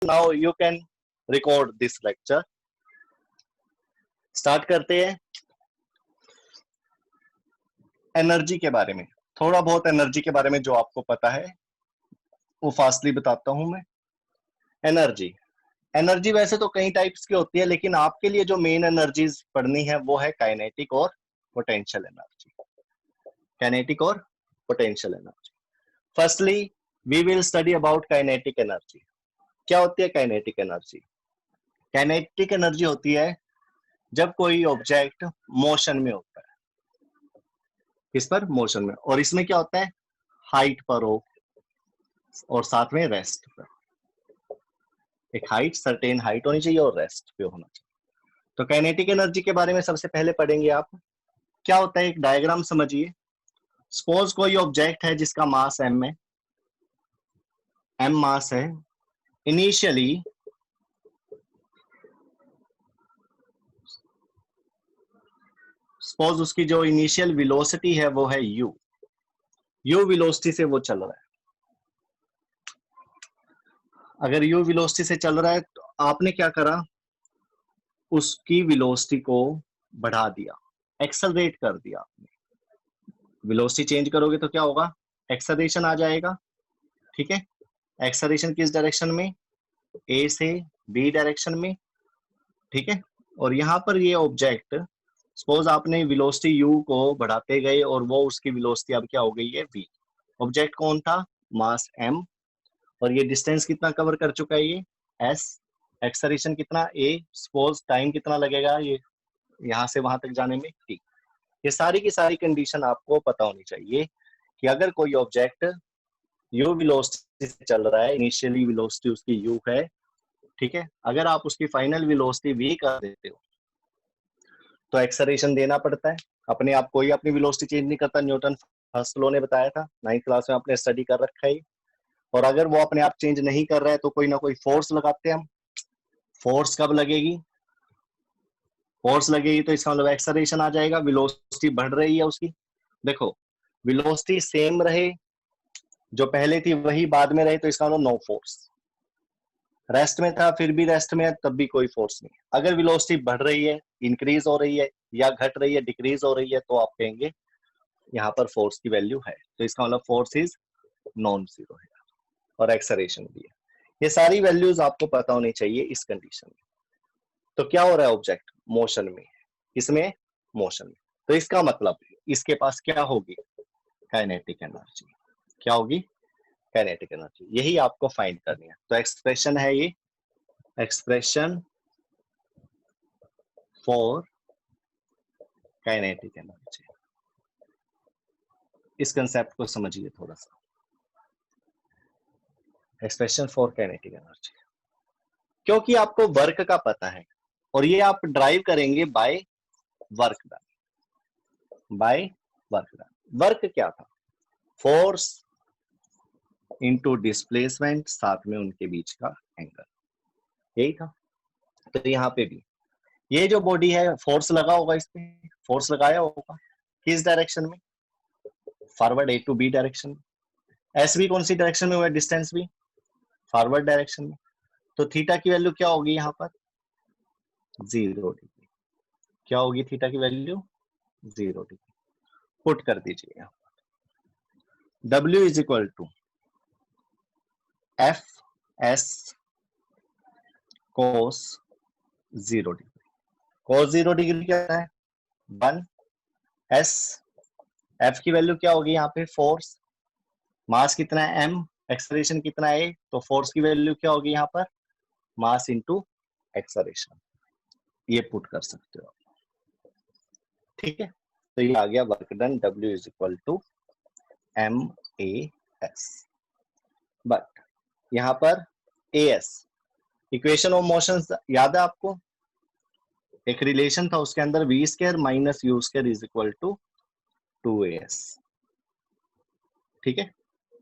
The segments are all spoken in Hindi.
Now you can record this lecture. Start करते हैं एनर्जी के बारे में। थोड़ा बहुत एनर्जी के बारे में जो आपको पता है वो फास्टली बताता हूं मैं। एनर्जी एनर्जी वैसे तो कई टाइप्स की होती है, लेकिन आपके लिए जो मेन एनर्जीज पढ़नी है वो है काइनेटिक और पोटेंशियल एनर्जी। काइनेटिक और potential energy. Firstly we will study about kinetic energy. क्या होती है काइनेटिक एनर्जी? काइनेटिक एनर्जी होती है जब कोई ऑब्जेक्ट मोशन में होता है, किस पर? मोशन में। और इसमें क्या होता है? हाइट पर हो और साथ में रेस्ट पर। एक हाइट, सर्टेन हाइट होनी चाहिए और रेस्ट पे होना चाहिए। तो काइनेटिक एनर्जी के बारे में सबसे पहले पढ़ेंगे आप। क्या होता है? एक डायग्राम समझिए। सपोज कोई ऑब्जेक्ट है जिसका मास m है, m मास है। इनिशियली सपोज उसकी जो इनिशियल वेलोसिटी है वो है u वेलोसिटी से वो चल रहा है। अगर u वेलोसिटी से चल रहा है तो आपने क्या करा? उसकी वेलोसिटी को बढ़ा दिया, एक्सेलरेट कर दिया आपने। वेलोसिटी चेंज करोगे तो क्या होगा? एक्सेलरेशन आ जाएगा। ठीक है, एक्सेलरेशन किस डायरेक्शन में? ए से बी डायरेक्शन में। ठीक है, और यहाँ पर ये ऑब्जेक्ट, सपोज आपने वेलोसिटी u को बढ़ाते गए और वो उसकी वेलोसिटी अब क्या हो गई है? v। ऑब्जेक्ट कौन था? मास m। और ये डिस्टेंस कितना कवर कर चुका है? ये s। एक्सेलरेशन कितना? a। सपोज टाइम कितना लगेगा ये यहाँ से वहां तक जाने में? t। ये सारी की सारी कंडीशन आपको पता होनी चाहिए कि अगर कोई ऑब्जेक्ट u वेलोसिटी से चल रहा है, इनिशियली वेलोसिटी उसकी u है, ठीक है, अगर आप उसकी फाइनल वेलोसिटी v कर देते हो तो एक्सेलरेशन देना पड़ता है। अपने आप कोई अपनी वेलोसिटी चेंज नहीं करता, न्यूटन फर्स्ट लॉ ने बताया था, 9th क्लास में आपने स्टडी कर रखा है। और अगर वो अपने आप चेंज नहीं कर रहा है तो कोई ना कोई फोर्स लगाते हैं हम। फोर्स कब लगेगी? फोर्स लगेगी तो इसका मतलब एक्सेलरेशन आ जाएगा। वेलोसिटी बढ़ रही है उसकी, देखो वेलोसिटी सेम रहे, जो पहले थी वही बाद में रहे, तो इसका मतलब नो फोर्स। रेस्ट में था फिर भी रेस्ट में है तब भी कोई फोर्स नहीं। अगर वेलोसिटी बढ़ रही है, इंक्रीज हो रही है, या घट रही है, डिक्रीज हो रही है, तो आप कहेंगे यहाँ पर फोर्स की वैल्यू है। तो इसका मतलब फोर्स इज नॉन जीरो है और एक्सेलरेशन भी है। ये सारी वैल्यूज आपको पता होनी चाहिए इस कंडीशन में। तो क्या हो रहा है? ऑब्जेक्ट मोशन में है। किसमें? मोशन में। तो इसका मतलब इसके पास क्या होगी? Kinetic energy. क्या होगी? Kinetic energy. यही आपको फाइंड करनी है। तो एक्सप्रेशन है ये, एक्सप्रेशन फॉर काइनेटिक एनर्जी। इस कंसेप्ट को समझिए थोड़ा सा। एक्सप्रेशन फॉर काइनेटिक एनर्जी, क्योंकि आपको वर्क का पता है और ये आप ड्राइव करेंगे bye work done. Bye work done. Work क्या था? फोर्स इनटू डिस्प्लेसमेंट, साथ में उनके बीच का एंगल, यही था। तो यहाँ पे भी ये जो बॉडी है, फोर्स लगा होगा इस पे, फोर्स लगाया होगा किस डायरेक्शन में? Forward, A to B direction में। एस भी कौन सी डायरेक्शन में हुआ? डिस्टेंस भी फॉरवर्ड डायरेक्शन में। तो थीटा की वैल्यू क्या होगी यहाँ पर? 0 डिग्री। क्या होगी थीटा की वैल्यू? 0 डिग्री। पुट कर दीजिए। W is equal to F S cos 0 degree. Cos 0 degree क्या है? 1 एस। एफ की वैल्यू क्या होगी यहाँ पे? फोर्स। मास कितना है? m। एक्सेलरेशन कितना है? तो फोर्स की वैल्यू क्या होगी यहाँ पर? Mass into acceleration. ये पुट कर सकते हो, ठीक है। तो ये आ गया work done, W is equal to MAS। But यहाँ पर AS, इक्वेशन ऑफ मोशन याद है आपको? एक रिलेशन था उसके अंदर, v square minus u square is equal to 2AS। ठीक है,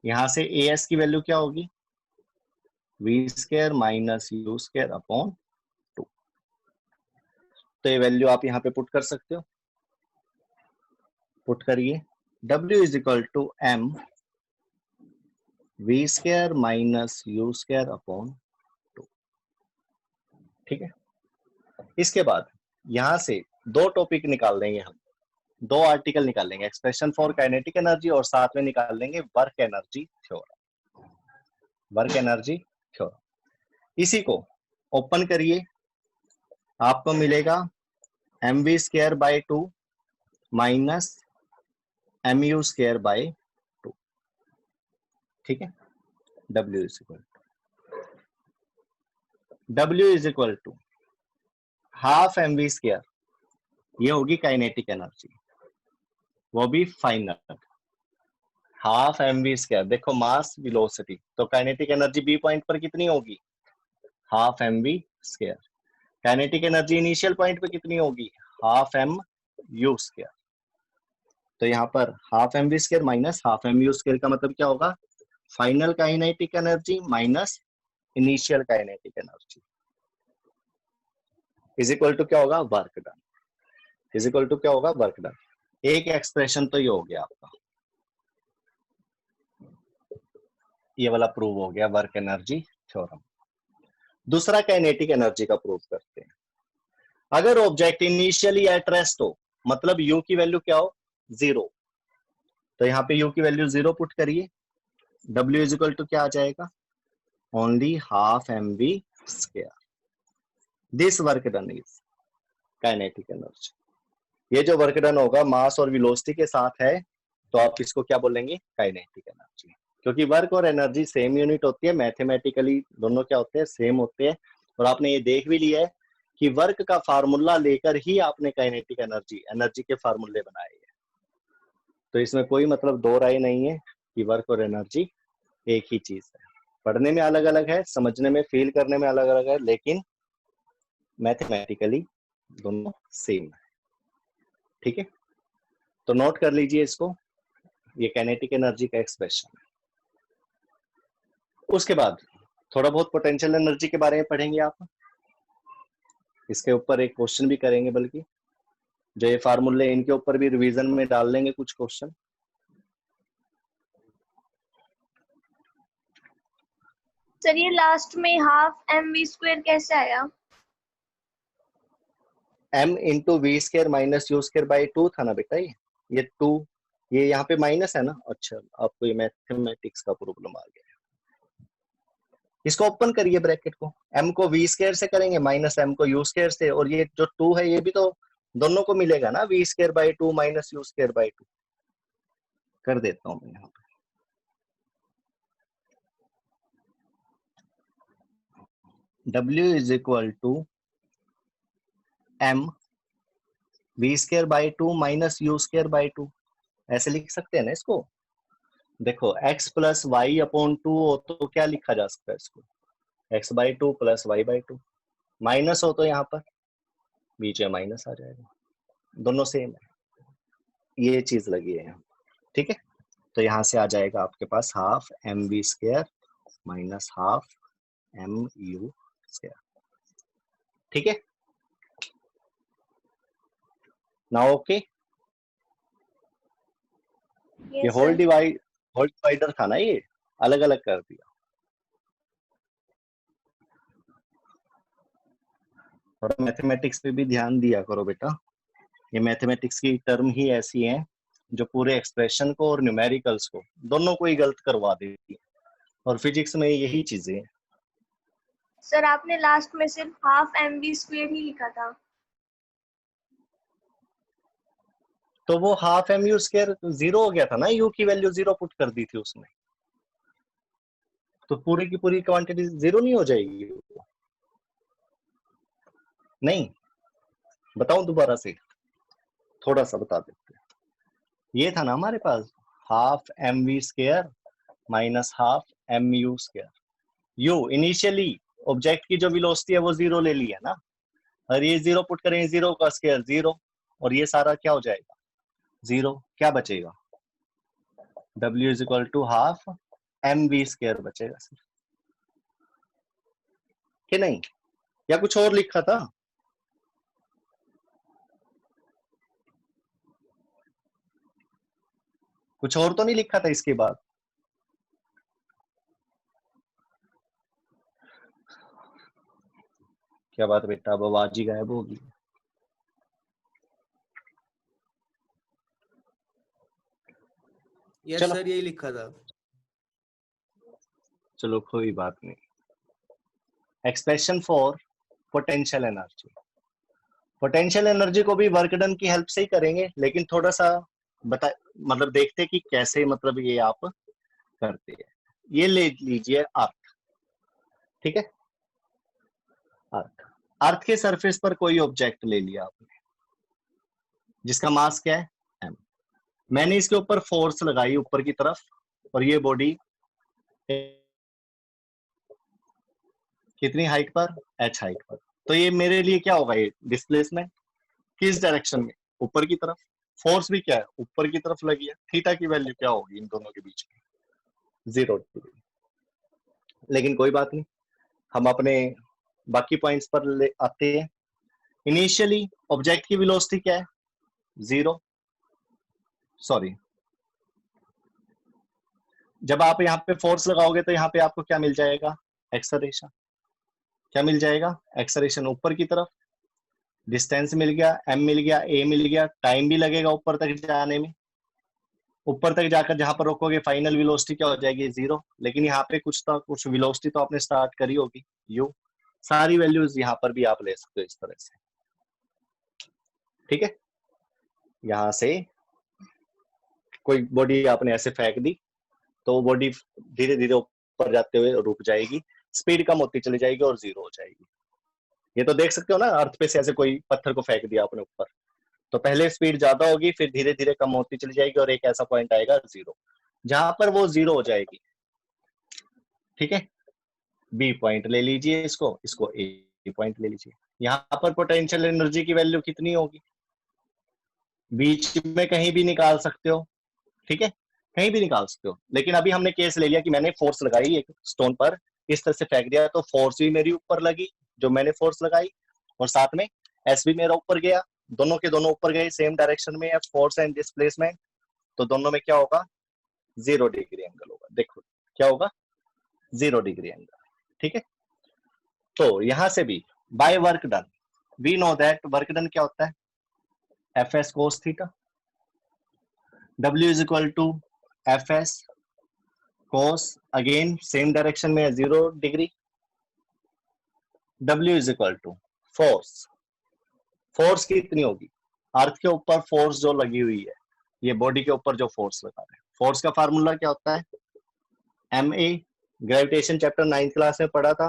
यहां से AS की वैल्यू क्या होगी? v square minus u square upon 2। तो ये वैल्यू आप यहाँ पे पुट कर सकते हो। पुट करिए। W is equal to M v square minus u square upon 2। ठीक है। इसके बाद यहां से दो टॉपिक निकाल देंगे हम, दो आर्टिकल निकाल लेंगे, एक्सप्रेशन फॉर काइनेटिक एनर्जी और साथ में निकाल लेंगे work energy theorem. Work energy theorem इसी को ओपन करिए, आपको मिलेगा mv²/2 माइनस mu²/2। ठीक है। W is equal to half mv², ये होगी काइनेटिक एनर्जी, वो भी फाइनल हाफ mv²। देखो मास वेलोसिटी, तो काइनेटिक एनर्जी बी पॉइंट पर कितनी होगी, half mv²। Kinetic energy initial point पे कितनी होगी, हाफ mu²। तो यहाँ पर half mv² minus half mu² का मतलब क्या होगा, final kinetic energy minus initial kinetic energy is equal to क्या होगा, work done. Is equal to क्या होगा, वर्क डन। एक एक्सप्रेशन तो ये हो गया आपका, ये वाला प्रूव हो गया वर्क एनर्जी थ्योरम। दूसरा काइनेटिक एनर्जी का प्रूव करते हैं। अगर ऑब्जेक्ट इनिशियली एट रेस्ट हो, मतलब यू की वैल्यू क्या हो, 0, तो यहाँ पे यू की वैल्यू 0 पुट करिए। W इज इक्वल टू क्या आ जाएगा, only half mv²। This work done is kinetic energy. ये जो वर्क डन होगा मास और वेलोसिटी के साथ है, तो आप इसको क्या बोलेंगे, काइनेटिक एनर्जी। क्योंकि वर्क और एनर्जी सेम यूनिट होती है, मैथमेटिकली दोनों क्या होते हैं, सेम होते हैं। और आपने ये देख भी लिया है कि वर्क का फार्मूला लेकर ही आपने काइनेटिक एनर्जी के फार्मूले बनाए हैं। तो इसमें कोई मतलब दो राय नहीं है कि वर्क और एनर्जी एक ही चीज है। पढ़ने में अलग अलग है, समझने में, फील करने में अलग अलग है, लेकिन मैथमेटिकली दोनों सेम है। ठीक है, तो नोट कर लीजिए इसको, ये काइनेटिक एनर्जी का एक्सप्रेशन है। उसके बाद थोड़ा बहुत पोटेंशियल एनर्जी के बारे में पढ़ेंगे आप, इसके ऊपर एक क्वेश्चन भी करेंगे, बल्कि जो ये फार्मूले इनके ऊपर भी रिवीजन में डाल लेंगे कुछ क्वेश्चन। सर ये लास्ट में हाफ mv² कैसे आया, m into v² minus u²/2 था ना बेटा, ये 2, ये यहाँ पे माइनस है ना। अच्छा, आपको ये मैथमेटिक्स का प्रॉब्लम आ गया। इसको ओपन करिए ब्रैकेट को, m को v² से करेंगे माइनस m को u² से, और ये जो 2 है ये भी तो दोनों को मिलेगा ना, v²/2 माइनस u²/2। कर देता हूं मैं यहाँ पे, W is equal to m v²/2 minus u²/2, ऐसे लिख सकते हैं ना इसको। देखो x प्लस वाई अपॉन 2 हो तो क्या लिखा जा सकता है इसको, x/2 प्लस y/2। माइनस हो तो यहाँ पर बीच में माइनस आ जाएगा, दोनों सेम है, ये चीज लगी है यहाँ। ठीक है, तो यहाँ से आ जाएगा आपके पास half mv² minus half mu²। ठीक है ना, ओके। ये होल डिवाइडर था ना, ये अलग अलग कर दिया। थोड़ा मैथमेटिक्स पे भी ध्यान दिया करो बेटा, ये मैथमेटिक्स की टर्म ही ऐसी है जो पूरे एक्सप्रेशन को और न्यूमेरिकल्स को दोनों को ही गलत करवा देती है, और फिजिक्स में यही चीजें हैं। सर आपने लास्ट में सिर्फ हाफ mv² ही लिखा था। तो वो हाफ mu² 0 हो गया था ना, u की वैल्यू 0 पुट कर दी थी उसमें, तो पूरी की पूरी क्वांटिटी 0 नहीं हो जाएगी, नहीं। बताऊं दोबारा से, थोड़ा सा बता देते हैं। ये था ना हमारे पास half mv² minus half mu²। u initially object की जो वेलोसिटी है वो 0 ले ली है ना, और ये 0 पुट करेंगे, 0 का स्क्वायर 0, और ये सारा क्या हो जाएगा, 0। क्या बचेगा, W is equal to half mv² बचेगा सिर्फ, कि नहीं, या कुछ और लिखा था, कुछ और तो नहीं लिखा था इसके बाद। क्या बात है बेटा, अब आवाज ही गायब होगी। यस चलो सर, यही लिखा था। चलो कोई बात नहीं। Expression for potential energy. Potential energy को भी वर्क डन की हेल्प से ही करेंगे, लेकिन थोड़ा सा बता मतलब देखते कि कैसे मतलब ये आप करते हैं। ये ले लीजिए अर्थ, ठीक है। अर्थ, अर्थ के सरफेस पर कोई ऑब्जेक्ट ले लिया आपने जिसका मास क्या है, m। मैंने इसके ऊपर फोर्स लगाई ऊपर की तरफ, और ये बॉडी कितनी हाइट पर, h हाइट पर। तो ये मेरे लिए क्या होगा, ये डिस्प्लेसमेंट किस डायरेक्शन में, ऊपर की तरफ। फोर्स भी क्या है, ऊपर की तरफ लगी है। थीटा की वैल्यू क्या होगी इन दोनों के बीच में, 0 डिग्री। लेकिन कोई बात नहीं, हम अपने बाकी पॉइंट्स पर ले आते हैं। इनिशियली ऑब्जेक्ट की वेलोसिटी क्या है, 0। सॉरी, जब आप यहाँ पे फोर्स लगाओगे तो यहाँ पे आपको क्या मिल जाएगा, एक्सेलरेशन। क्या मिल जाएगा, एक्सेलरेशन ऊपर की तरफ। डिस्टेंस मिल गया, m मिल गया, a मिल गया। टाइम भी लगेगा ऊपर तक जाने में। ऊपर तक जाकर जहां पर रोकोगे फाइनल वेलोसिटी क्या हो जाएगी, 0। लेकिन यहाँ पे कुछ वेलोसिटी तो आपने स्टार्ट करी होगी, u। सारी वैल्यूज यहाँ पर भी आप ले सकते हो इस तरह से, ठीक है। यहाँ से कोई बॉडी आपने ऐसे फेंक दी तो बॉडी धीरे धीरे ऊपर जाते हुए रुक जाएगी, स्पीड कम होती चली जाएगी और 0 हो जाएगी। ये तो देख सकते हो ना, अर्थ पे से ऐसे कोई पत्थर को फेंक दिया आपने ऊपर, तो पहले स्पीड ज्यादा होगी, फिर धीरे धीरे कम होती चली जाएगी, और एक ऐसा पॉइंट आएगा 0, जहां पर वो 0 हो जाएगी, ठीक है। बी पॉइंट ले लीजिए, इसको इसको ए पॉइंट ले लीजिए। यहाँ पर पोटेंशियल एनर्जी की वैल्यू कितनी होगी, बीच में कहीं भी निकाल सकते हो, ठीक है, कहीं भी निकाल सकते हो। लेकिन अभी हमने केस ले लिया कि मैंने फोर्स लगाई एक स्टोन पर, इस तरह से फेंक दिया, तो फोर्स भी मेरी ऊपर लगी जो मैंने फोर्स लगाई, और साथ में एस भी मेरा ऊपर गया। दोनों के दोनों ऊपर गए, सेम डायरेक्शन में है, फोर्स एंड डिस्प्लेसमेंट। तो दोनों में क्या होगा, 0 डिग्री एंगल होगा। देखो क्या होगा, 0 डिग्री एंगल, ठीक है। तो यहां से भी by work done we know that work done क्या होता है, F S cos theta. W is equal to F S cos, again same direction में 0 degree. W is equal to force, force कितनी होगी, अर्थ के ऊपर फोर्स जो लगी हुई है, ये बॉडी के ऊपर जो फोर्स लगा रहे हैं, फोर्स का फार्मूला क्या होता है, ma। Gravitation chapter 9th class में पढ़ा था।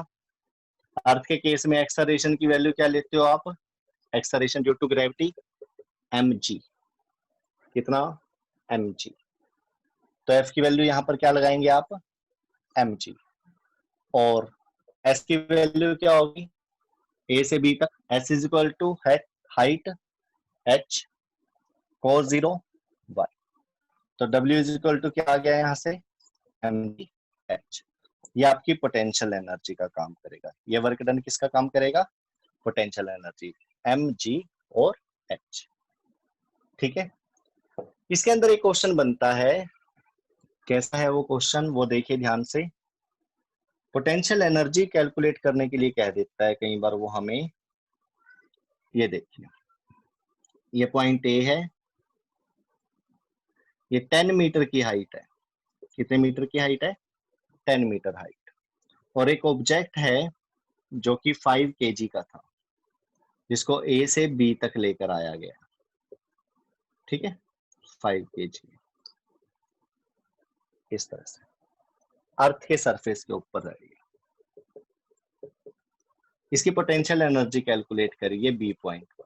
अर्थ के केस में एक्सेलरेशन की वैल्यू क्या लेते हो आप, acceleration due to gravity, mg। कितना, mg। तो f की वैल्यू यहां पर क्या लगाएंगे आप, mg। और s की वैल्यू क्या होगी, a से b तक, s is equal to height h cos 0 y। तो W इज इक्वल टू क्या आ गया यहाँ से, mg h। ये आपकी पोटेंशियल एनर्जी का काम करेगा। ये वर्क डन किसका काम करेगा, पोटेंशियल एनर्जी, mg और h, ठीक है। इसके अंदर एक क्वेश्चन बनता है, कैसा है वो क्वेश्चन, वो देखिए ध्यान से। पोटेंशियल एनर्जी कैलकुलेट करने के लिए कह देता है कई बार वो हमें, ये देखिए, ये पॉइंट ए है, ये 10 मीटर की हाइट है। कितने मीटर की हाइट है, 10 मीटर हाइट। और एक ऑब्जेक्ट है जो कि 5 kg का था, जिसको ए से बी तक लेकर आया गया, ठीक है, 5 kg, इस तरह से अर्थ के सरफेस के ऊपर रहेगी। इसकी पोटेंशियल एनर्जी कैलकुलेट करिए बी पॉइंट पर।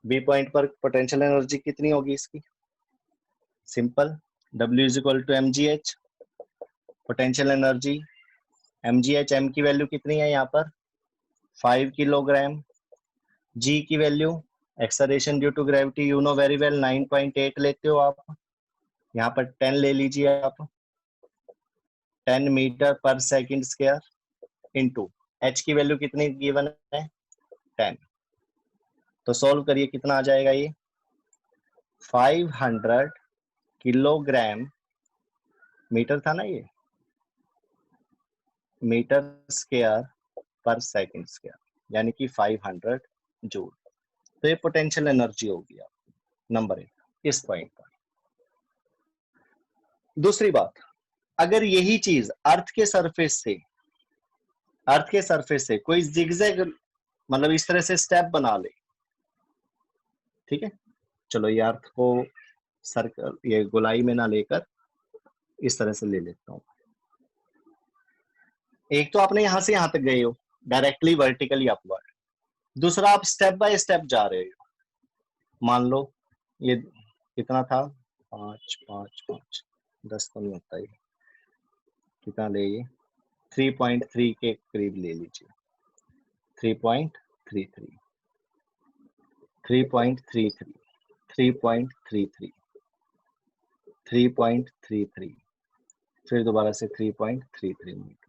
बी पॉइंट पर पोटेंशियल एनर्जी कितनी होगी इसकी, simple, W is equal to mgh। Potential energy mgh, m की वैल्यू कितनी है यहाँ पर, 5 किलोग्राम। g की value, acceleration due to gravity, you know very well, 9.8 लेते हो आप, यहाँ पर 10 ले लीजिए आप, 10 मीटर पर सेकंड स्क्वायर इनटू h की वैल्यू कितनी गिवन है, 10। तो सॉल्व करिए, कितना आ जाएगा ये, 500 किलोग्राम, मीटर था ना ये, मीटर स्क्वायर पर सेकंड स्क्वायर, यानी कि 500 जूल। तो ये पोटेंशियल एनर्जी होगी आपकी, नंबर 1 इस पॉइंट पर। दूसरी बात, अगर यही चीज अर्थ के सरफेस से कोई जिगजैग मतलब इस तरह से स्टेप बना ले, ठीक है, चलो ये अर्थ को सर्कल ये गोलाई में ना लेकर इस तरह से ले लेता हूं। एक तो आपने यहां से यहां तक गए हो डायरेक्टली वर्टिकली अपवर्ड, दूसरा आप स्टेप बाय स्टेप जा रहे हो। मान लो ये कितना था, 5 5 5 10 तो नहीं होता, ये कितना ले, ये 3.3 के करीब ले लीजिए, 3.33 3.33 3.33 3.33 फिर दोबारा से 3.33 मीटर,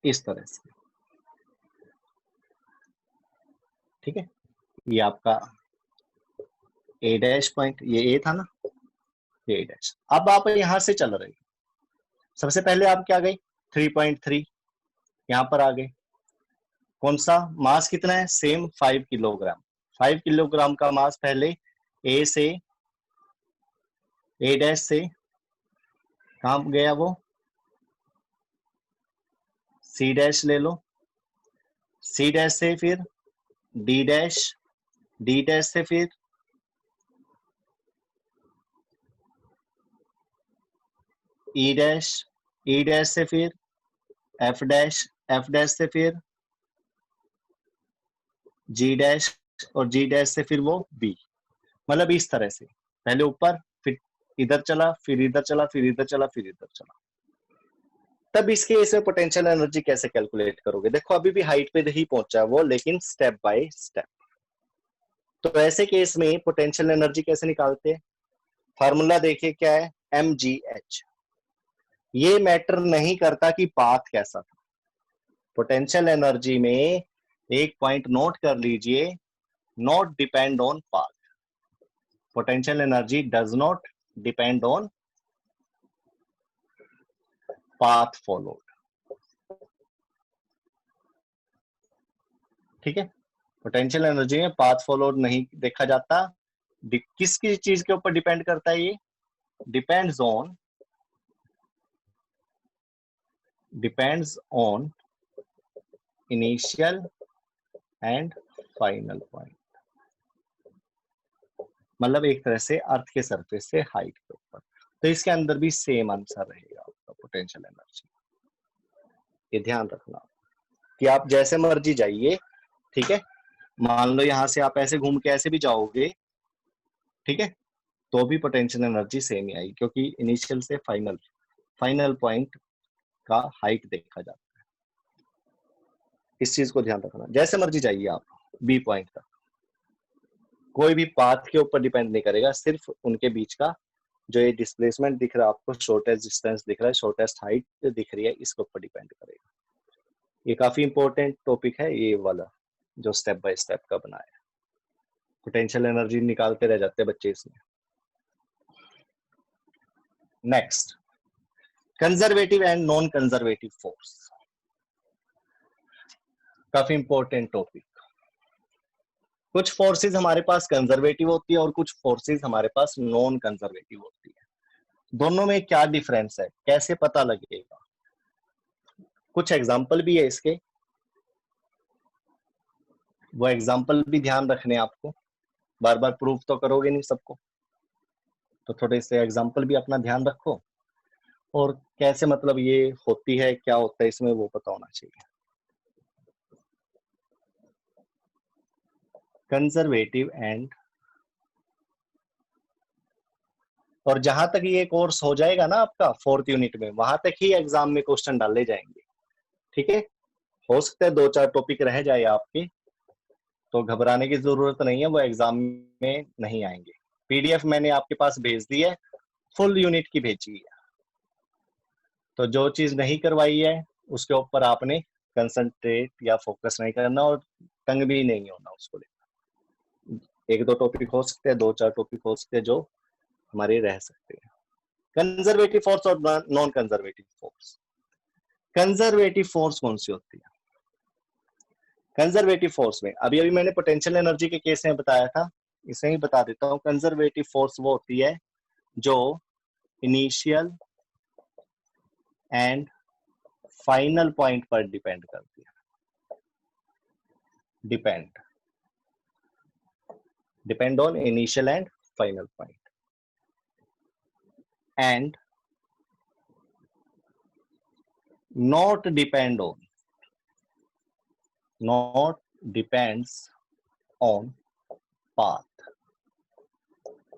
इस तरह से, ठीक है। ये आपका ए डैश पॉइंट, ये ए था ना, ये ए डैश। अब आप यहां से चल रहे हो, सबसे पहले आप क्या गए 3.3, यहां पर आ गए। कौन सा मास कितना है, सेम 5 किलोग्राम। 5 किलोग्राम का मास पहले ए से, ए डैश से कहां गया, वो सी डैश ले लो, सी डैश से फिर डी डैश, डी डैश से फिर ई डैश, ई डैश से फिर एफ डैश, एफ डैश से फिर जी डैश, और जी डैश से फिर वो बी। मतलब इस तरह से पहले ऊपर, फिर इधर चला, फिर इधर चला, फिर इधर चला, फिर इधर चला। तब इसके इसमें पोटेंशियल एनर्जी कैसे कैलकुलेट करोगे, देखो अभी भी हाइट पे ही पहुंचा है वो, लेकिन स्टेप बाय स्टेप। तो ऐसे केस में पोटेंशियल एनर्जी कैसे निकालते हैं, फार्मूला देखिए क्या है, mgh। ये मैटर नहीं करता कि पाथ कैसा था, पोटेंशियल एनर्जी में एक पॉइंट नोट कर लीजिए, not depend on path. Potential energy does not depend on path followed, ठीक है। पोटेंशियल एनर्जी में पाथ फॉलोड नहीं देखा जाता। किसकी चीज के ऊपर डिपेंड करता है, ये depends on initial and final point, मतलब एक तरह से अर्थ के सरफेस से हाइट के ऊपर। तो इसके अंदर भी सेम आंसर रहेगा आपका पोटेंशियल एनर्जी। ये ध्यान रखना कि आप जैसे मर्जी जाइए, ठीक है, मान लो यहां से आप ऐसे घूम के ऐसे भी जाओगे, ठीक है, तो भी पोटेंशियल एनर्जी सेम ही आएगी, क्योंकि इनिशियल से फाइनल पॉइंट का हाइट देखा जाता है। इस चीज को ध्यान रखना, जैसे मर्जी जाइए आप बी पॉइंट तक, कोई भी पाथ के ऊपर डिपेंड नहीं करेगा, सिर्फ उनके बीच का जो ये डिस्प्लेसमेंट दिख रहा है आपको, शॉर्टेस्ट डिस्टेंस दिख रहा है, शॉर्टेस्ट हाइट दिख रही है, इसके ऊपर डिपेंड करेगा। ये काफी इंपॉर्टेंट टॉपिक है ये वाला, जो स्टेप बाय स्टेप का बनाया है। पोटेंशियल एनर्जी निकालते रह जाते हैं बच्चे इसमें। Next, conservative and non conservative force, काफी इंपॉर्टेंट टॉपिक। कुछ फोर्सेस हमारे पास कंजर्वेटिव होती है और कुछ फोर्सेस हमारे पास नॉन कंजर्वेटिव होती है। दोनों में क्या डिफरेंस है, कैसे पता लगेगा, कुछ एग्जांपल भी है इसके, वो एग्जांपल भी ध्यान रखने आपको, बार बार प्रूव तो करोगे नहीं सबको, तो थोड़े से एग्जांपल भी अपना ध्यान रखो, और कैसे मतलब ये होती है, क्या होता है इसमें, वो पता होना चाहिए। कंजर्वेटिव एंड, और जहां तक ये कोर्स हो जाएगा ना आपका 4th यूनिट में, वहां तक ही एग्जाम में क्वेश्चन डाले जाएंगे, ठीक है। हो सकता है 2-4 टॉपिक रह जाए आपके, तो घबराने की जरूरत नहीं है, वो एग्जाम में नहीं आएंगे। पीडीएफ मैंने आपके पास भेज दी है, फुल यूनिट की भेजी है, तो जो चीज नहीं करवाई है उसके ऊपर आपने कंसंट्रेट या फोकस नहीं करना, और तंग भी नहीं होना उसको लेकर। 1-2 टॉपिक हो सकते हैं, 2-4 टॉपिक हो सकते हैं जो हमारे रह सकते हैं। कंजर्वेटिव फोर्स और non conservative force, conservative force कौन सी होती है? कंजर्वेटिव फोर्स में अभी अभी मैंने पोटेंशियल एनर्जी के केस में बताया था, इसे ही बता देता हूं। कंजर्वेटिव फोर्स वो होती है जो इनिशियल एंड फाइनल पॉइंट पर डिपेंड करती है। Depend on initial and final point and not depends on path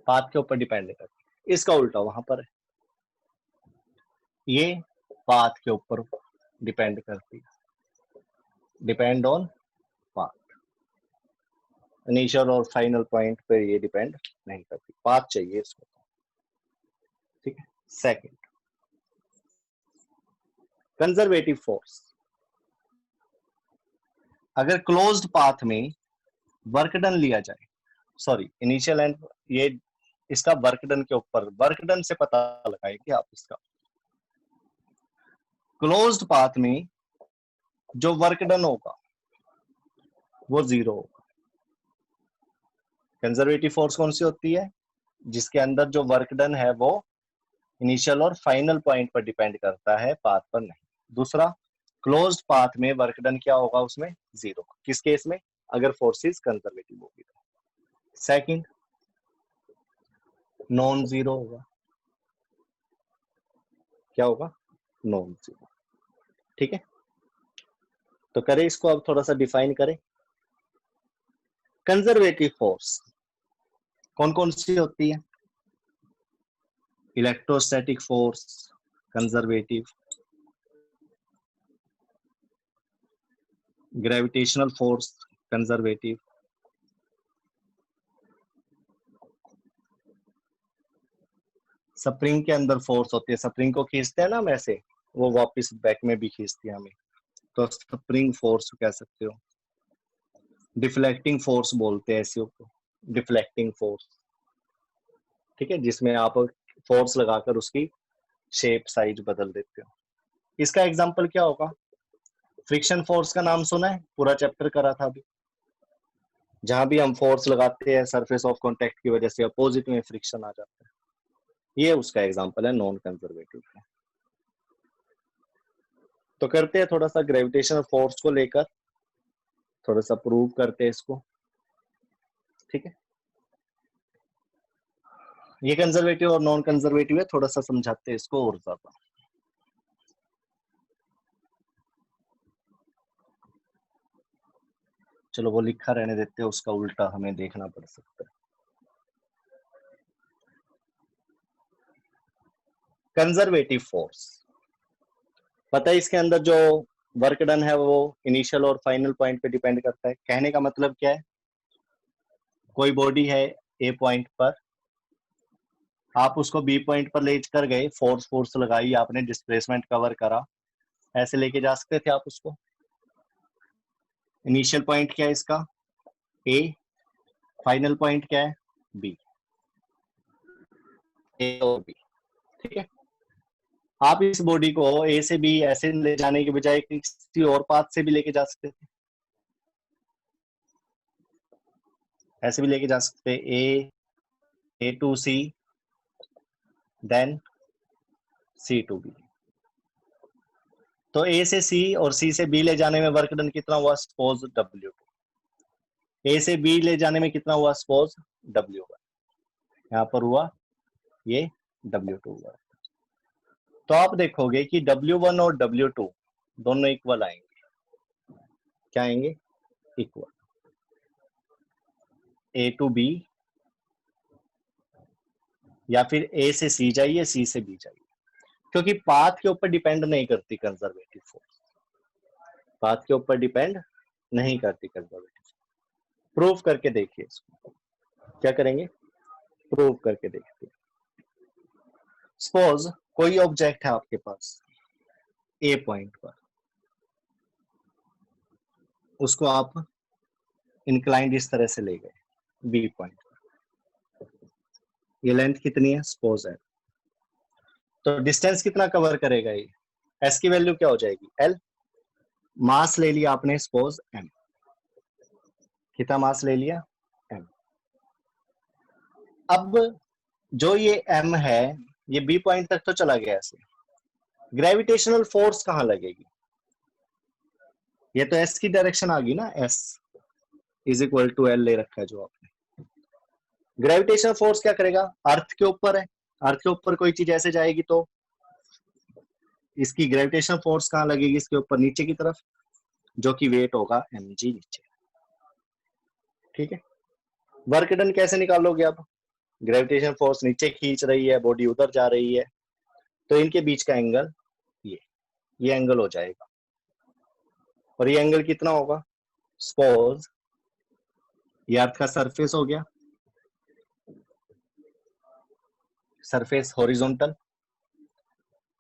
के ऊपर डिपेंड नहीं करती। इसका उल्टा वहां पर है, ये पाथ के ऊपर डिपेंड करती है, डिपेंड ऑन पाथ। इनिशियल और फाइनल पॉइंट पे ये डिपेंड नहीं करती, पाथ चाहिए इसको। ठीक है। सेकंड, कंजर्वेटिव फोर्स, अगर क्लोज्ड पाथ में वर्क डन लिया जाए, सॉरी इनिशियल एंड ये इसका वर्क डन के ऊपर, वर्क डन से पता लगाएंगे आप इसका। क्लोज्ड पाथ में जो वर्क डन होगा वो 0 होगा। कंजर्वेटिव फोर्स कौन सी होती है? जिसके अंदर जो वर्क डन है वो इनिशियल और फाइनल पॉइंट पर डिपेंड करता है, पाथ पर नहीं। दूसरा, क्लोज्ड पाथ में वर्क डन क्या होगा? उसमें 0। किस केस में? अगर फोर्सेस कंजर्वेटिव होगी तो। सेकंड, नॉन जीरो होगा। क्या होगा? Non zero. ठीक है, तो करें इसको, अब थोड़ा सा डिफाइन करें। कंजर्वेटिव फोर्स कौन कौन सी होती है? Electrostatic force conservative, gravitational force conservative, spring के अंदर फोर्स होती है, स्प्रिंग को खींचते हैं ना हम ऐसे, वो वापस बैक में भी खींचती है हमें, तो स्प्रिंग फोर्स कह सकते हो। डिफ्लेक्टिंग फोर्स बोलते हैं ऐसे को, डिफ्लेक्टिंग फोर्स। ठीक है, जिसमें आप फोर्स लगाकर उसकी शेप साइज बदल देते हो। इसका एग्जांपल क्या होगा? फ्रिक्शन फोर्स का नाम सुना है? पूरा चैप्टर करा था अभी। जहां भी हम फोर्स लगाते हैं सरफेस ऑफ कांटेक्ट की वजह से अपोजिट में फ्रिक्शन आ जाता है, ये उसका एग्जांपल है नॉन कंजर्वेटिव का। तो करते हैं थोड़ा सा ग्रेविटेशनल फोर्स को लेकर, थोड़ा सा प्रूव करते हैं इसको। ठीक है, ये कंजर्वेटिव और नॉन कंजर्वेटिव है, थोड़ा सा समझाते हैं इसको और ज्यादा। चलो वो लिखा रहने देते हैं, उसका उल्टा हमें देखना पड़ सकता है। कंजर्वेटिव फोर्स, पता है इसके अंदर जो वर्क डन है वो इनिशियल और फाइनल पॉइंट पे डिपेंड करता है। कहने का मतलब क्या है? कोई बॉडी है ए पॉइंट पर, आप उसको बी पॉइंट पर ले कर गए, फोर्स लगाई आपने, डिस्प्लेसमेंट कवर करा, ऐसे लेके जा सकते थे आप उसको। इनिशियल पॉइंट क्या है इसका? ए, फाइनल पॉइंट क्या है? बी, ए और बी। ठीक है, आप इस बॉडी को ए से बी ऐसे ले जाने के बजाय किसी और पाथ से भी लेके जा सकते थे, ऐसे भी लेके जा सकते, A to C, then C to B. तो ए से सी और सी से बी ले जाने में वर्क डन कितना हुआ? Suppose W2। ए से बी ले जाने में कितना हुआ? Suppose W1। यहाँ पर हुआ ये W2 हुआ। तो आप देखोगे कि W1 और W2 दोनों इक्वल आएंगे। क्या आएंगे? इक्वल। ए टू बी, या फिर ए से सी जाइए, सी से बी जाइए, क्योंकि पाथ के ऊपर डिपेंड नहीं करती कंजर्वेटिव फोर्स, पाथ के ऊपर डिपेंड नहीं करती कंजर्वेटिव। प्रूव करके देखिए इसको। क्या करेंगे? प्रूव करके देखते हैं। सपोज कोई ऑब्जेक्ट है आपके पास ए पॉइंट पर, उसको आप इंक्लाइंड इस तरह से ले गए बी पॉइंट पर, ये लेंथ कितनी है? सपोज है, तो डिस्टेंस कितना कवर करेगा ये? एस की वैल्यू क्या हो जाएगी, एल। मास ले लिया आपने सपोज एम, कितना मास ले लिया, एम। अब जो ये एम है ये बी पॉइंट तक तो चला गया ऐसे, ग्रेविटेशनल फोर्स कहां लगेगी, ये तो एस की डायरेक्शन आ गई ना, S is equal to L ले रखा है जो आपने। ग्रेविटेशनल फोर्स क्या करेगा, अर्थ के ऊपर है, अर्थ के ऊपर कोई चीज ऐसे जाएगी तो इसकी ग्रेविटेशनल फोर्स कहां लगेगी, इसके ऊपर नीचे की तरफ, जो कि वेट होगा एम जी नीचे। ठीक है, वर्क डन कैसे निकालोगे अब, ग्रेविटेशन फोर्स नीचे खींच रही है, बॉडी उधर जा रही है, तो इनके बीच का एंगल ये एंगल हो जाएगा। और ये एंगल कितना होगा, सपोज ये अर्थ का सरफेस हो गया, सरफेस हॉरिजॉन्टल,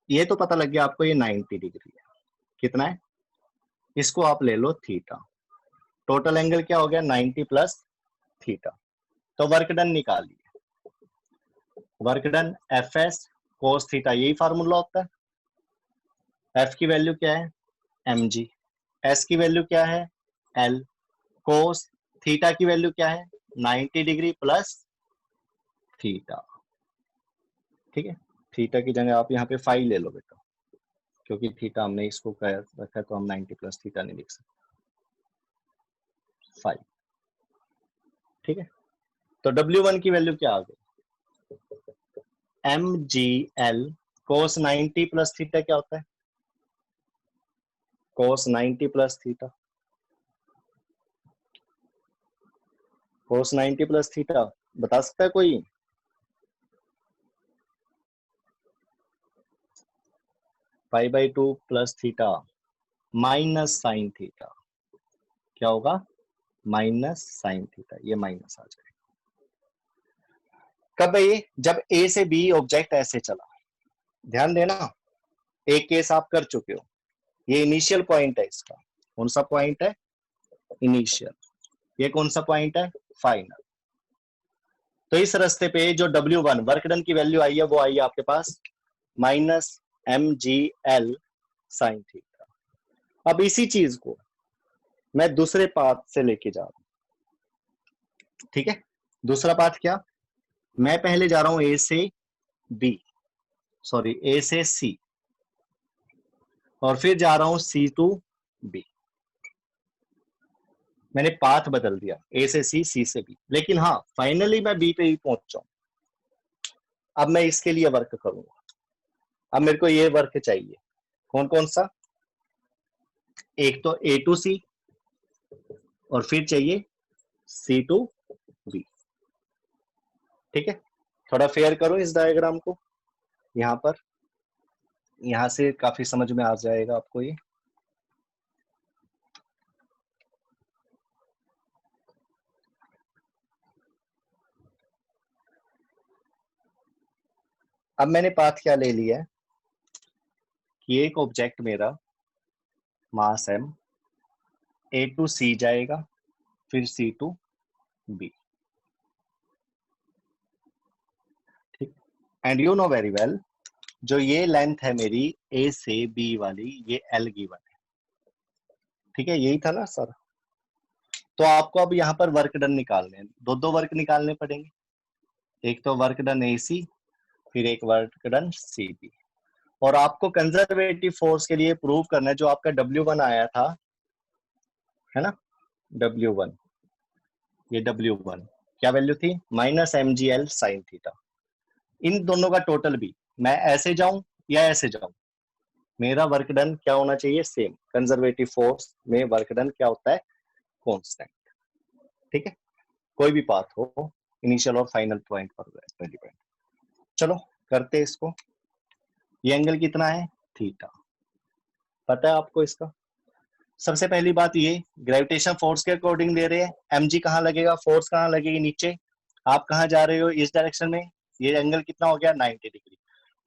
ये तो पता लग गया आपको ये 90 डिग्री है, कितना है, इसको आप ले लो थीटा, टोटल एंगल क्या हो गया 90 प्लस थीटा। तो वर्क डन निकालिए, work done F S cos theta, यही फार्मूला होता है। एफ की वैल्यू क्या है एम जी, एस की वैल्यू क्या है एल, कोस थीटा की वैल्यू क्या है 90 डिग्री प्लस थीटा। ठीक है, थीटा की जगह आप यहाँ पे फाई ले लो बेटा, क्योंकि थीटा हमने इसको कह रखा है तो हम 90 प्लस थीटा नहीं लिख सकते, फाई। ठीक है, तो W1 की वैल्यू क्या आ गई, M G L cos 90 plus theta क्या होता है, कोस 90 प्लस थीटा, कोस 90 प्लस थीटा बता सकता है कोई, pi by 2 plus theta minus sign theta, क्या होगा माइनस साइन थीटा, ये माइनस आ जाएगा। कब भाई, जब ए से बी ऑब्जेक्ट ऐसे चला, ध्यान देना, एक केस आप कर चुके हो, ये इनिशियल पॉइंट है इसका, कौन सा पॉइंट है इनिशियल, ये कौन सा पॉइंट है फाइनल। तो इस रास्ते पे जो W1 वर्क डन की वैल्यू आई है वो आई है आपके पास minus M G L sine theta. अब इसी चीज को मैं दूसरे पाथ से लेके जा रहा हूं। ठीक है, दूसरा पाथ क्या, मैं पहले जा रहा हूं ए से बी, सॉरी ए से सी, और फिर जा रहा हूं सी टू बी। मैंने पाथ बदल दिया, ए से सी, सी से बी, लेकिन हाँ फाइनली मैं बी पे ही पहुंच जाऊं। अब मैं इसके लिए वर्क करूंगा, अब मेरे को ये वर्क चाहिए, कौन कौन सा, एक तो ए टू सी और फिर चाहिए सी टू बी। ठीक है, थोड़ा फेयर करो इस डायग्राम को, यहां पर, यहां से काफी समझ में आ जाएगा आपको ये। अब मैंने पाथ क्या ले लिया है कि एक ऑब्जेक्ट मेरा मास एम ए टू सी जाएगा, फिर सी टू बी। ठीक, and you know very well, जो ये लेंथ है मेरी ए से बी वाली, ये एल गिवन है। ठीक है, यही था ना सर, तो आपको अब यहाँ पर वर्क डन निकालने हैं, दो वर्क निकालने पड़ेंगे, एक तो वर्क डन ए सी, फिर एक वर्क डन सी बी। और आपको कंजर्वेटिव फोर्स के लिए प्रूव करना है, जो आपका W1 आया था, है ना, W1, ये W1 क्या वैल्यू थी minus M G L sine theta. इन दोनों का टोटल भी, मैं ऐसे जाऊं या ऐसे जाऊं, मेरा वर्क डन क्या होना चाहिए सेम, कंजर्वेटिव फोर्स में वर्क डन क्या होता है कांस्टेंट। ठीक है, कोई भी पाथ हो, इनिशियल और फाइनल पॉइंट पर डिपेंड। चलो करते हैं इसको, ये एंगल कितना है थीटा, पता है आपको इसका। सबसे पहली बात ये, ग्रेविटेशन फोर्स के अकॉर्डिंग दे रहे हैं, mg कहाँ लगेगा, फोर्स कहाँ लगेगी नीचे, आप कहाँ जा रहे हो इस डायरेक्शन में, ये एंगल कितना हो गया 90 डिग्री।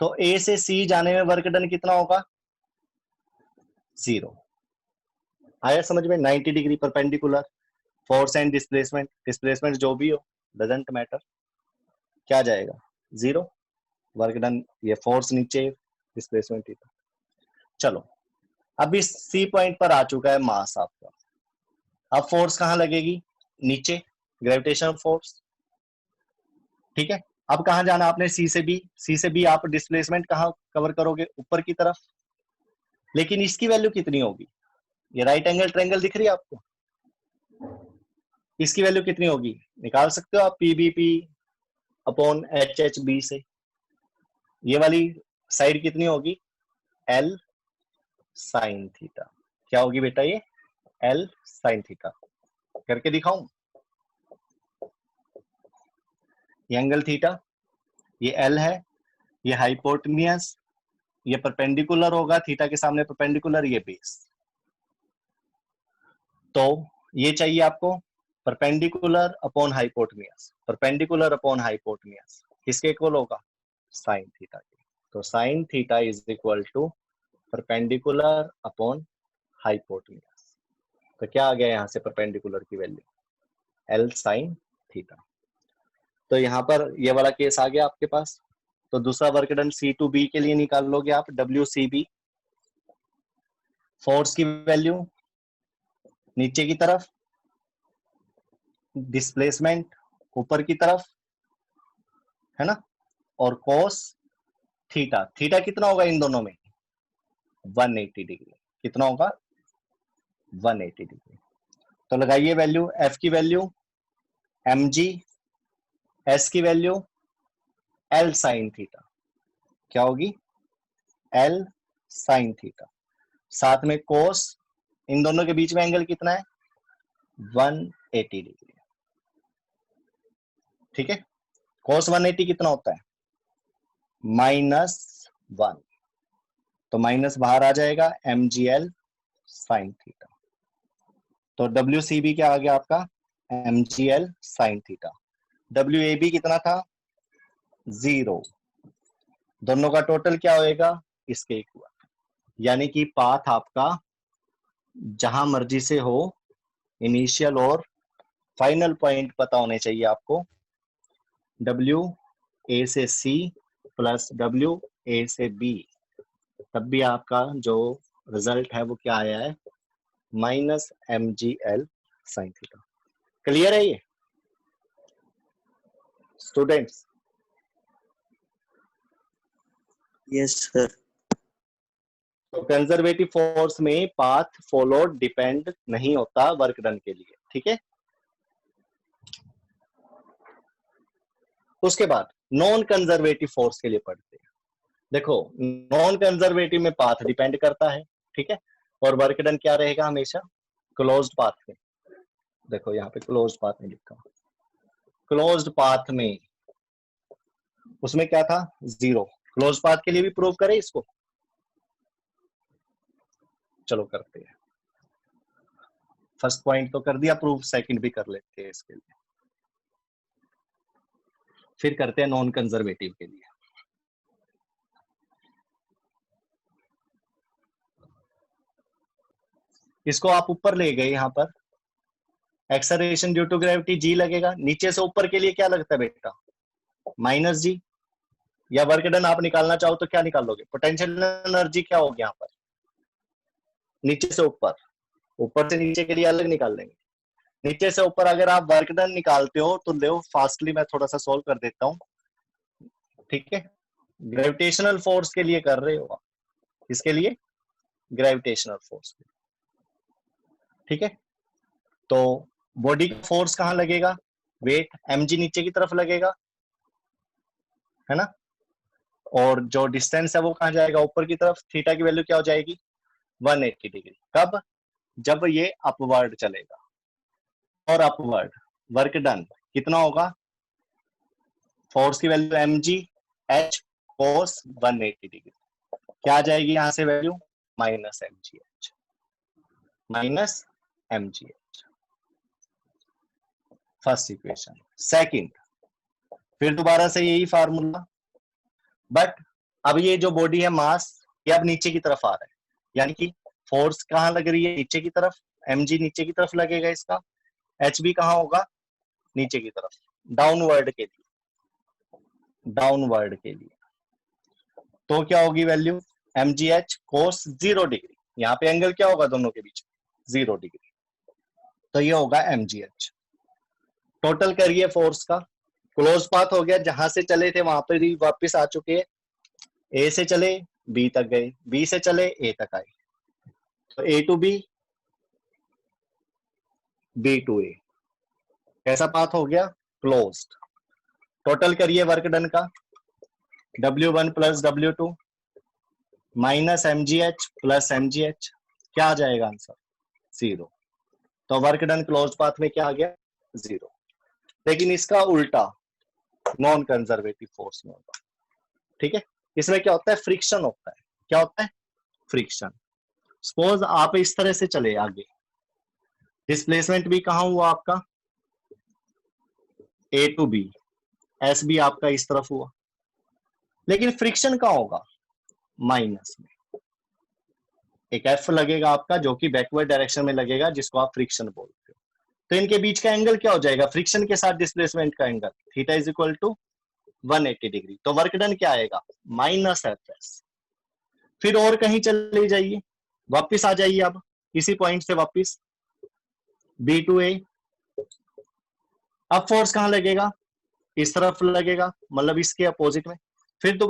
तो ए से सी जाने में वर्क डन कितना होगा 0। आया समझ में, 90 degree perpendicular, force and displacement, displacement जो भी हो डजंट मैटर, क्या जाएगा 0, वर्क डन, ये फोर्स नीचे डिस्प्लेसमेंट इधर। चलो, अब इस सी पॉइंट पर आ चुका है मास आपका। अब फोर्स कहां लगेगी? नीचे, ग्रेविटेशनल फोर्स। ठीक है, अब कहां जाना आपने? सी से बी। सी से बी आप डिस्प्लेसमेंट कहां कवर करोगे? ऊपर की तरफ। लेकिन इसकी वैल्यू कितनी होगी? ये राइट एंगल ट्रायंगल दिख रही है आपको? इसकी वैल्यू कितनी होगी? निकाल सकते हो आप, P B P upon H H B से। ये वाली साइड कितनी होगी? L sine theta. क्या होगी बेटा? ये एल साइन थीटा। करके दिखाऊं? ये एंगल थीटा, ये एल है, ये हाइपोटेन्यूस, ये परपेंडिकुलर होगा थीटा के सामने, परपेंडिकुलर, ये बेस। तो ये चाहिए आपको perpendicular upon hypotenuse. Perpendicular upon hypotenuse किसके इक्वल होगा? साइन थीटा के। तो sine theta is equal to perpendicular upon hypotenuse. तो क्या आ गया यहाँ से परपेंडिकुलर की वैल्यू? L sine theta. तो यहाँ पर ये वाला केस आ गया आपके पास। तो दूसरा work done C to B के लिए निकाल लोगे आप, डब्ल्यू सी बी। फोर्स की वैल्यू नीचे की तरफ, डिस्प्लेसमेंट ऊपर की तरफ, है ना? और कोस थीटा, थीटा कितना होगा इन दोनों में? 180 डिग्री। कितना होगा? 180 डिग्री। तो लगाइए वैल्यू, एफ की वैल्यू एम जी, एस की वैल्यू एल साइन थीटा। क्या होगी? L sine theta. साथ में कोस, इन दोनों के बीच में एंगल कितना है? 180 डिग्री। ठीक है, कोस 180 कितना होता है? -1। तो माइनस बाहर आ जाएगा, M G L sine theta. तो डब्ल्यू सी बी क्या आ गया आपका? M G L sine theta. W A B कितना था? 0। दोनों का टोटल क्या होएगा? इसके इक्वल। यानी कि पाथ आपका जहां मर्जी से हो, इनिशियल और फाइनल पॉइंट पता होने चाहिए आपको। डब्ल्यू ए से सी प्लस डब्ल्यू ए से बी, तब भी आपका जो रिजल्ट है वो क्या आया है? -mgl sin theta. क्लियर है ये स्टूडेंट्स? Yes sir. तो कंजर्वेटिव फोर्स में पाथ फॉलोड डिपेंड नहीं होता वर्क डन के लिए। ठीक है, उसके बाद नॉन कंजर्वेटिव फोर्स के लिए पढ़ते हैं। देखो, नॉन कंजर्वेटिव में पाथ डिपेंड करता है, ठीक है, और वर्क डन क्या रहेगा? हमेशा क्लोज्ड पाथ में। देखो यहाँ पे क्लोज्ड पाथ में लिखा, क्लोज्ड पाथ में उसमें क्या था? 0। क्लोज पाथ के लिए भी प्रूव करें इसको? चलो करते हैं। फर्स्ट पॉइंट तो कर दिया प्रूफ, सेकंड भी कर लेते हैं इसके लिए, फिर करते हैं नॉन कंजर्वेटिव के लिए। इसको आप ऊपर ले गए, यहां पर acceleration due to gravity G लगेगा। नीचे से ऊपर के लिए क्या लगता है बेटा? -g। या वर्क डन आप निकालना चाहो तो क्या निकालोगे? पोटेंशियल एनर्जी क्या होगी यहाँ पर? नीचे से ऊपर, ऊपर से नीचे के लिए अलग निकाल लेंगे। नीचे से ऊपर अगर आप वर्क डन निकालते हो तो ले फास्टली, मैं थोड़ा सा सोल्व कर देता हूं। ठीक है, ग्रेविटेशनल फोर्स के लिए कर रहे हो आप, इसके लिए ग्रेविटेशनल फोर्स। ठीक है, तो बॉडी का फोर्स कहां लगेगा? वेट mg नीचे की तरफ लगेगा, है ना? और जो डिस्टेंस है वो कहां जाएगा? ऊपर की तरफ। थीटा की वैल्यू क्या हो जाएगी? 180 डिग्री। कब? जब ये अपवर्ड चलेगा। और अपवर्ड वर्क डन कितना होगा? फोर्स की value mg h cos 180 degree. क्या आ जाएगी यहां से value? -mgh, -mgh। First equation. Second, फिर दोबारा से यही फार्मूला, बट अब ये जो बॉडी है मास, ये अब नीचे की तरफ आ रहा है, यानी कि फोर्स कहां लग रही है? नीचे की तरफ। mg नीचे की तरफ लगेगा इसका, एच भी कहां होगा? नीचे की तरफ, डाउनवर्ड के लिए, डाउनवर्ड के लिए। तो क्या होगी वैल्यू? mgh cos 0 डिग्री, यहाँ पे एंगल क्या होगा दोनों के बीच, 0 डिग्री, तो ये होगा mgh। टोटल करिए फोर्स का, क्लोज पाथ हो गया, जहां से चले थे वहां पर ही वापस आ चुके हैं, ए से चले बी तक गए, बी से चले ए तक आए, तो ए टू बी, बी टू ए, कैसा पाथ हो गया, क्लोज्ड। टोटल करिए वर्क डन का, W1 plus W2 minus mgh plus mgh, क्या आ जाएगा आंसर, 0। तो वर्क डन क्लोज पाथ में क्या आ गया, 0। लेकिन इसका उल्टा नॉन कंजर्वेटिव फोर्स में होगा, ठीक है। इसमें क्या होता है, फ्रिक्शन होता है, क्या होता है, फ्रिक्शन। सपोज आप इस तरह से चले आगे, डिस्प्लेसमेंट भी कहां हुआ आपका, ए टू बी, एस भी आपका इस तरफ हुआ, लेकिन फ्रिक्शन कहां होगा, माइनस में। एक एफ लगेगा आपका जो कि बैकवर्ड डायरेक्शन में लगेगा, जिसको आप फ्रिक्शन बोलते हो। तो इनके बीच का एंगल क्या हो जाएगा, फ्रिक्शन के साथ डिस्प्लेसमेंट का angle, theta is equal to 180 degree. तो वर्क डन क्या आएगा, माइनस एफ एस। फिर और कहीं चले जाइए, वापिस आ जाइए, अब इसी पॉइंट से वापिस बी टू ए, अब फोर्स कहां लगेगा, इस तरफ लगेगा, मतलब इसके अपोजिट में। फिर तो